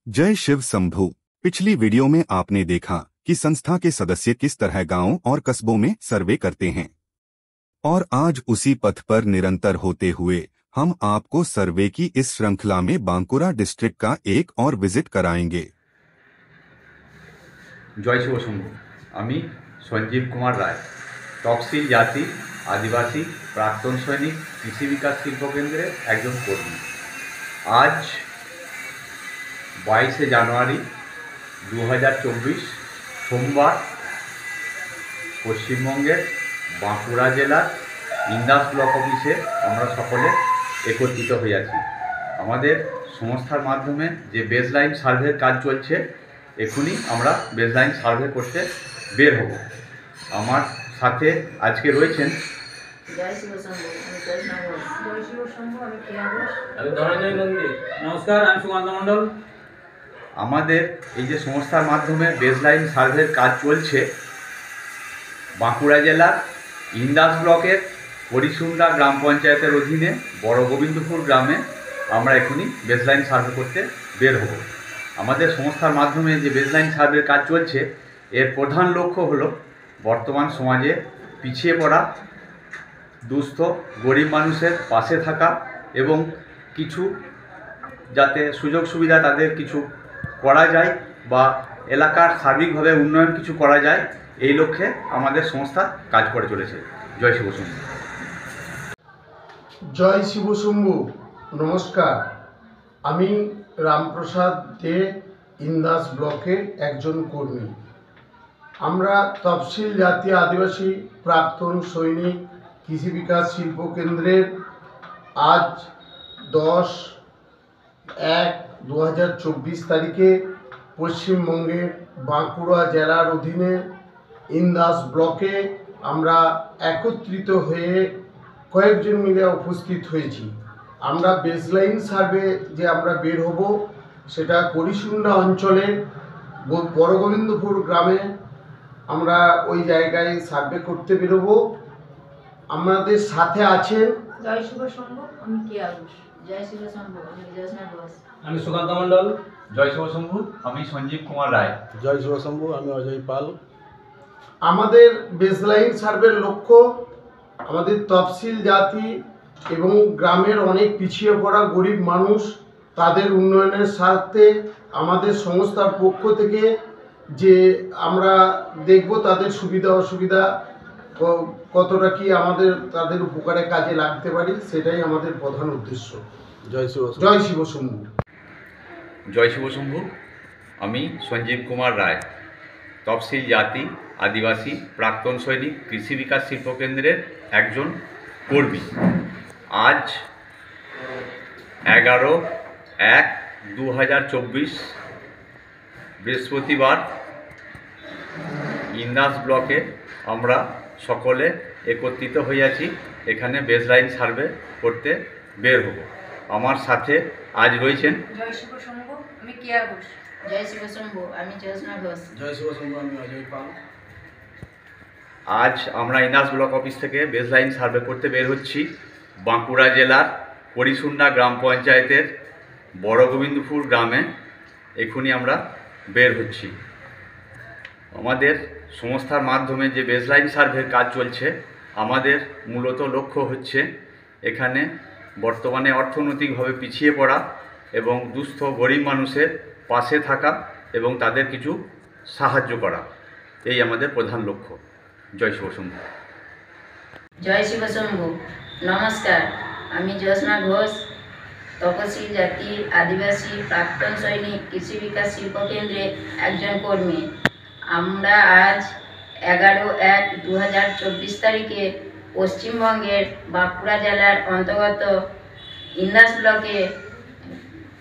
जय शिव शंभु। पिछली वीडियो में आपने देखा कि संस्था के सदस्य किस तरह गांवों और कस्बों में सर्वे करते हैं और आज उसी पथ पर निरंतर होते हुए हम आपको सर्वे की इस श्रृंखला में बांकुरा डिस्ट्रिक्ट का एक और विजिट कराएंगे। जय शिव शंभु। আমি সঞ্জীব কুমার রায়, তফসিল জাতি আদিবাসী প্রাক্তন সৈনিক কৃষি বিকাশ শিল্প কেন্দ্রের একজন কর্মী। আজ 22শে জানুয়ারি 2024 সোমবার পশ্চিমবঙ্গের বাঁকুড়া জেলার ইন্দাস ব্লক অফিসে আমরা সকলে একত্রিত হয়েছি। আমাদের সংস্থার মাধ্যমে যে বেসলাইন সার্ভের কাজ চলছে, এখনই আমরা বেসলাইন সার্ভে করতে বের হব। আমার সাথে আজকে রয়েছেন নমস্কার, আমি সুকান্ত মণ্ডল। আমাদের এই যে সংস্থার মাধ্যমে বেসলাইন সার্ভের কাজ চলছে, বাঁকুড়া জেলার ইন্দাস ব্লকের হরিসুন্দা গ্রাম পঞ্চায়েতের অধীনে বড় গোবিন্দপুর গ্রামে আমরা এখনই বেসলাইন সার্ভে করতে বের হব। আমাদের সংস্থার মাধ্যমে যে বেসলাইন সার্ভের কাজ চলছে, এর প্রধান লক্ষ্য হলো বর্তমান সমাজে পিছিয়ে পড়া দুস্থ গরিব মানুষের পাশে থাকা এবং কিছু যাতে সুযোগ সুবিধা তাদের কিছু করা যায় বা এলাকার সার্বিকভাবে উন্নয়ন কিছু করা যায়, এই লক্ষ্যে আমাদের সংস্থা কাজ করে চলেছে। জয় শিব শম্ভু। জয় শিব শম্ভু। নমস্কার, আমি রামপ্রসাদ দে, ইন্দাস ব্লকের একজন কর্মী। আমরা তফসিল জাতি আদিবাসী প্রাক্তন সৈনিক কৃষি বিকাশ শিল্প কেন্দ্রের আজ 10/1/2024 তারিখে পশ্চিমবঙ্গের বাঁকুড়া জেলার অধীনে ইন্দাস ব্লকে আমরা একত্রিত হয়ে কয়েকজন মিলে উপস্থিত হয়েছি। আমরা বেসলাইন সার্ভে যে আমরা বের হব, সেটা হরিসুন্দা অঞ্চলের বড় গোবিন্দপুর গ্রামে আমরা ওই জায়গায় সার্ভে করতে বেরোবো। আমাদের সাথে আছে জয় শিব শম্ভু, আমি কেয়া ঘোষ। জয় শিব শম্ভু, আমি জ্যোৎস্না ঘোষ। আমি সুকান্ত মণ্ডল। জয় শিব শম্ভু, আমি সঞ্জীব কুমার রায়। জয় শিব শম্ভু, আমি অজয় পাল। আমাদের বেসলাইন সার্ভের লক্ষ্য আমাদের তফসিল জাতি এবং গ্রামের অনেক পিছিয়ে পড়া গরিব মানুষ, তাদের উন্নয়নের স্বার্থে আমাদের সংস্থার পক্ষ থেকে যে আমরা দেখব তাদের সুবিধা অসুবিধা কতটা কি আমাদের তাদের উপকারে কাজে লাগতে পারি, সেটাই আমাদের প্রধান উদ্দেশ্য। জয় শিব জয় শিব শম্ভু। জয় শিব শম্ভু, আমি সঞ্জীব কুমার রায়, তফসিল জাতি আদিবাসী প্রাক্তন সৈনিক কৃষি বিকাশ শিল্প কেন্দ্রের একজন কর্মী। আজ 11/1/2024 বৃহস্পতিবার ইন্দাস ব্লকে আমরা সকলে একত্রিত হইয়াছি। এখানে বেসলাইন সার্ভে করতে বের হব। আমার সাথে আজ রয়েছেন জয় শিব শম্ভু, আমি কেয়া ঘোষ। জয় শিব শম্ভু, আমি জ্যোৎস্না ঘোষ। জয় শিব শম্ভু, আমি অজয় পাল। আজ আমরা ইন্দাস ব্লক অফিস থেকে বেসলাইন সার্ভে করতে বের হচ্ছি বাঁকুড়া জেলার হরিসুন্দা গ্রাম পঞ্চায়েতের বড় গোবিন্দপুর গ্রামে। এখনই আমরা বের হচ্ছি। আমাদের সংস্থার মাধ্যমে যে বেসলাইন সার্ভের কাজ চলছে, আমাদের মূলত লক্ষ্য হচ্ছে এখানে বর্তমানে অর্থনৈতিকভাবে পিছিয়ে পড়া এবং দুস্থ গরিব মানুষের পাশে থাকা এবং তাদের কিছু সাহায্য করা, এই আমাদের প্রধান লক্ষ্য। জয় শিব শম্ভু। জয় শিব শম্ভু। নমস্কার, আমি জ্যোৎস্না ঘোষ, তপসিল জাতি আদিবাসী প্রাক্তন সৈনিক কৃষি বিকাশ শিল্প কেন্দ্রের একজন কর্মী। আমরা আজ 11/1/2024 তারিখে পশ্চিমবঙ্গের বাঁকুড়া জেলার অন্তর্গত ইন্দাস ব্লকে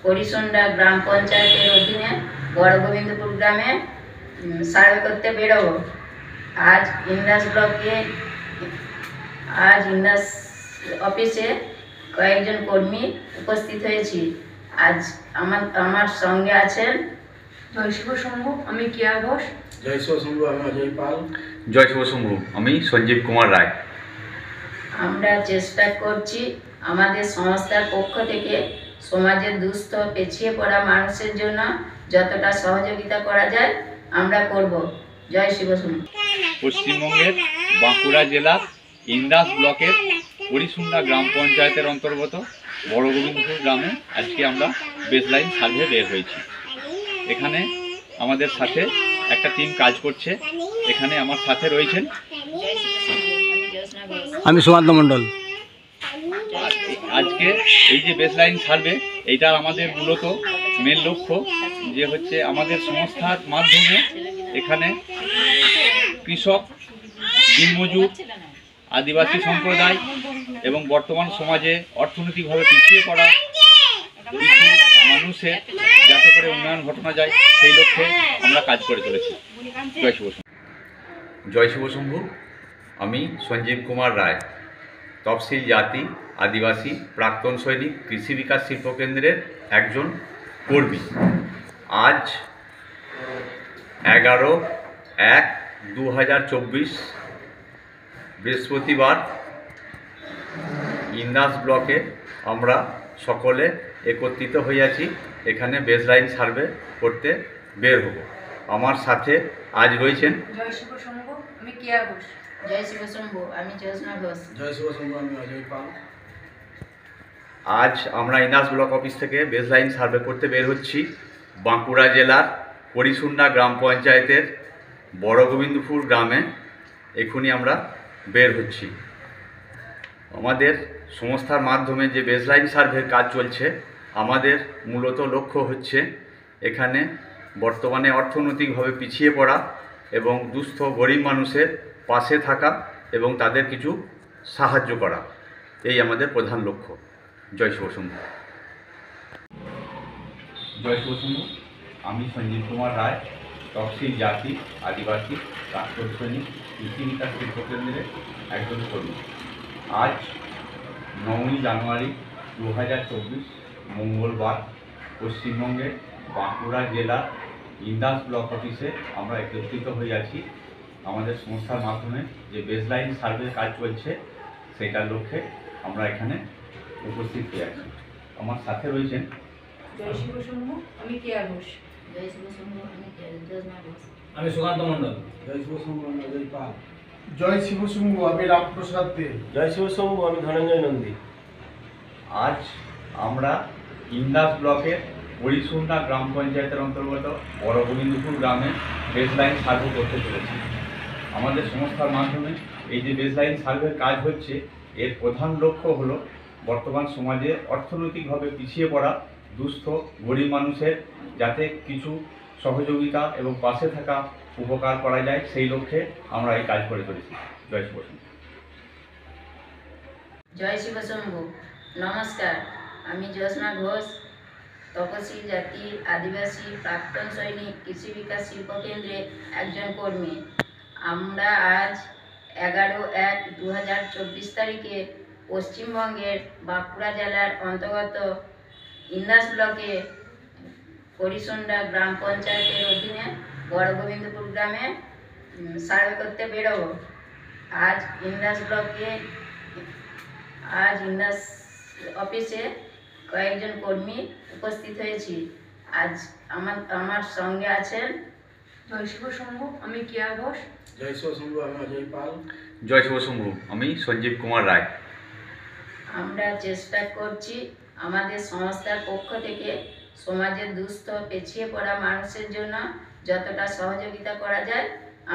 হরিসুন্দা গ্রাম পঞ্চায়েতের অধীনে বড় গোবিন্দপুর গ্রামে সার্ভে করতে বেরোবো। আজ ইন্দাস অফিসে কয়েকজন কর্মী উপস্থিত হয়েছি। আজ আমার সঙ্গে আছেন জয় শিব শম্ভু, আমি কেয়া ঘোষ। জয় শিব শম্ভু, আমি অজয় পাল। জয় শিব শম্ভু, আমি সঞ্জীব কুমার রায়। আমরা চেষ্টা করছি আমাদের সংস্থার পক্ষ থেকে সমাজের দুস্থ পিছিয়ে পড়া মানুষের জন্য যতটা সহযোগিতা করা যায় আমরা করব। জয় শিবশম্ভু। পশ্চিমবঙ্গের বাঁকুড়া জেলার ইন্দাস ব্লকের পরিসুন্দা গ্রাম পঞ্চায়েতের অন্তর্গত বড় গোবিন্দপুর গ্রামে আজকে আমরা বেসলাইন সার্ভে বের হয়েছি। এখানে আমাদের সাথে একটা টিম কাজ করছে। এখানে আমার সাথে রয়েছেন আমি সুকান্ত মণ্ডল। আজকে এই যে বেসলাইন সার্ভে, এইটার আমাদের মূলত মেন লক্ষ্য যে হচ্ছে আমাদের সংস্থার মাধ্যমে এখানে কৃষক, দিনমজুর, আদিবাসী সম্প্রদায় এবং বর্তমান সমাজে অর্থনৈতিকভাবে পিছিয়ে পড়া কিছু মানুষের যাতে করে উন্নয়ন ঘটানো যায় সেই লক্ষ্যে আমরা কাজ করে চলেছি। জয় শিবশম্ভু। জয় শিবশম্ভু। আমি সঞ্জীব কুমার রায়, তফসিল জাতি, আদিবাসী, প্রাক্তন সৈনিক, কৃষি বিকাশ শিল্পকেন্দ্রের একজন কর্মী। আজ 11/1/2024 বৃহস্পতিবার ইন্দাস ব্লকে আমরা সকলে একত্রিত হইয়াছি। এখানে বেসলাইন সার্ভে করতে বের হব। আমার সাথে আজ রয়েছেন জয় শিবশম্ভু, আমি কেয়া ঘোষ। জয় শিবশম্ভু, আমি জ্যোৎস্না ঘোষ। জয় শিবশম্ভু, আমি অজয় পাল। আজ আমরা ইন্দাস ব্লক অফিস থেকে বেসলাইন সার্ভে করতে বের হচ্ছি বাঁকুড়া জেলার পরিসুন্দা গ্রাম পঞ্চায়েতের বড় গোবিন্দপুর গ্রামে। এখনই আমরা বের হচ্ছি। আমাদের সংস্থার মাধ্যমে যে বেসলাইন সার্ভের কাজ চলছে, আমাদের মূলত লক্ষ্য হচ্ছে এখানে বর্তমানে অর্থনৈতিকভাবে পিছিয়ে পড়া এবং দুস্থ গরিব মানুষের পাশে থাকা এবং তাদের কিছু সাহায্য করা, এই আমাদের প্রধান লক্ষ্য। জয় শিবশম্ভু। জয় শিবশম্ভু। আমি সঞ্জীব কুমার রায়, তফসিল জাতি, আদিবাসী, প্রাক্তন সৈনিক, কৃষি বিকাশ শিল্পকেন্দ্রের একজন কর্মী। আজ 9ই জানুয়ারি 2024 মঙ্গলবার পশ্চিমবঙ্গের বাঁকুড়া জেলার ইন্দাস ব্লক অফিসে আমরা একত্রিত হয়ে আছি। আমাদের সংস্থার মাধ্যমে যে বেসলাইন সার্ভে কাজ চলছে সেটার লক্ষ্যে আমরা এখানে উপস্থিত হয়ে আছি। আমার সাথে রয়েছেন জয় শিবশম্ভু, আমি কেয়া ঘোষ। জয় শিবশম্ভু, আমি জ্যোৎস্না ঘোষ। আমি সুকান্ত মণ্ডল। জয় শিবশম্ভু, আমি অজয় পাল। জয় শিবশম্ভু, আমি রামপ্রসাদ দে। জয় শিবশম্ভু, আমি ধনঞ্জয় নন্দী। আজ আমরা ইন্দাস ব্লকের পরিসুন্দা গ্রাম পঞ্চায়েতের অন্তর্গত বড় গোবিন্দপুর গ্রামে বেসলাইন সার্ভে করতে চলেছি। আমাদের সংস্থার মাধ্যমে এই যে বেসলাইন সার্ভের কাজ হচ্ছে, এর প্রধান লক্ষ্য হলো বর্তমান সমাজে অর্থনৈতিকভাবে পিছিয়ে পড়া দুস্থ গরিব মানুষের যাতে কিছু সহযোগিতা এবং পাশে থাকা উপকার করা যায় সেই লক্ষ্যে আমরা এই কাজ করে চলেছি। জয় শিবশম্ভু। জয় শিবশম্ভু। নমস্কার, আমি জ্যোৎস্না ঘোষ, তপশিল জাতি, আদিবাসী, প্রাক্তন সৈনিক, কৃষি বিকাশ শিল্পকেন্দ্রের একজন কর্মী। আমরা আজ 11/1/2024 তারিখে পশ্চিমবঙ্গের বাঁকুড়া জেলার অন্তর্গত ইন্দাস ব্লকে পরিসুন্দা গ্রাম পঞ্চায়েতের অধীনে বড় গোবিন্দপুর গ্রামে সার্ভে করতে বেরোব। আজ ইন্দাস অফিসে কয়েকজন কর্মী উপস্থিত হয়েছি। আজ আমার সঙ্গে আছেন জয় শিবশম্ভু, আমি কেয়া ঘোষ। জয় শিবশম্ভু, আমি অজয় পাল। জয় শিবশম্ভু, আমি সঞ্জীব কুমার রায়। আমরা চেষ্টা করছি আমাদের সংস্থার পক্ষ থেকে সমাজের দুস্থ পিছিয়ে পড়া মানুষের জন্য যতটা সহযোগিতা করা যায়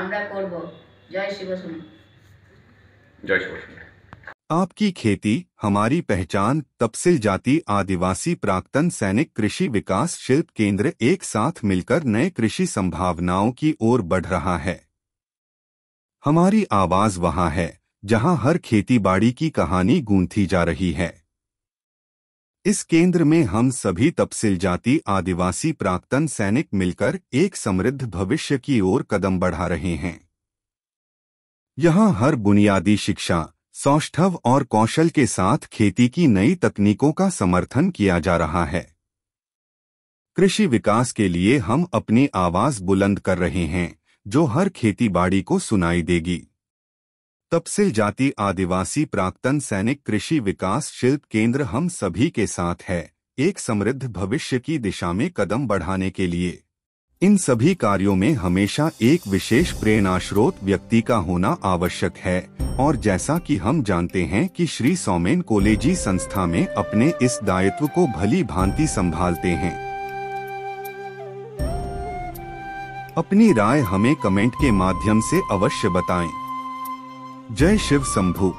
আমরা করব। জয় শিবশম্ভু। জয় শিবশম্ভু। आपकी खेती हमारी पहचान तपसिल जाति आदिवासी प्राक्तन सैनिक कृषि विकास शिल्प केंद्र एक साथ मिलकर नए कृषि संभावनाओं की ओर बढ़ रहा है। हमारी आवाज वहां है जहां हर खेती बाड़ी की कहानी गूंथी जा रही है। इस केंद्र में हम सभी तपसिल जाति आदिवासी प्राक्तन सैनिक मिलकर एक समृद्ध भविष्य की ओर कदम बढ़ा रहे हैं। यहां हर बुनियादी शिक्षा, सौष्ठव और कौशल के साथ खेती की नई तकनीकों का समर्थन किया जा रहा है। कृषि विकास के लिए हम अपनी आवाज बुलंद कर रहे हैं जो हर खेती बाड़ी को सुनाई देगी। तपसिल जाति आदिवासी प्राक्तन सैनिक कृषि विकास शिल्प केंद्र हम सभी के साथ है, एक समृद्ध भविष्य की दिशा में कदम बढ़ाने के लिए। इन सभी कार्यों में हमेशा एक विशेष प्रेरणास्रोत व्यक्ति का होना आवश्यक है, और जैसा कि हम जानते हैं कि श्री सौमेन कॉलेजी संस्था में अपने इस दायित्व को भली भांति संभालते हैं। अपनी राय हमें कमेंट के माध्यम से अवश्य बताएं। जय शिव शंभू।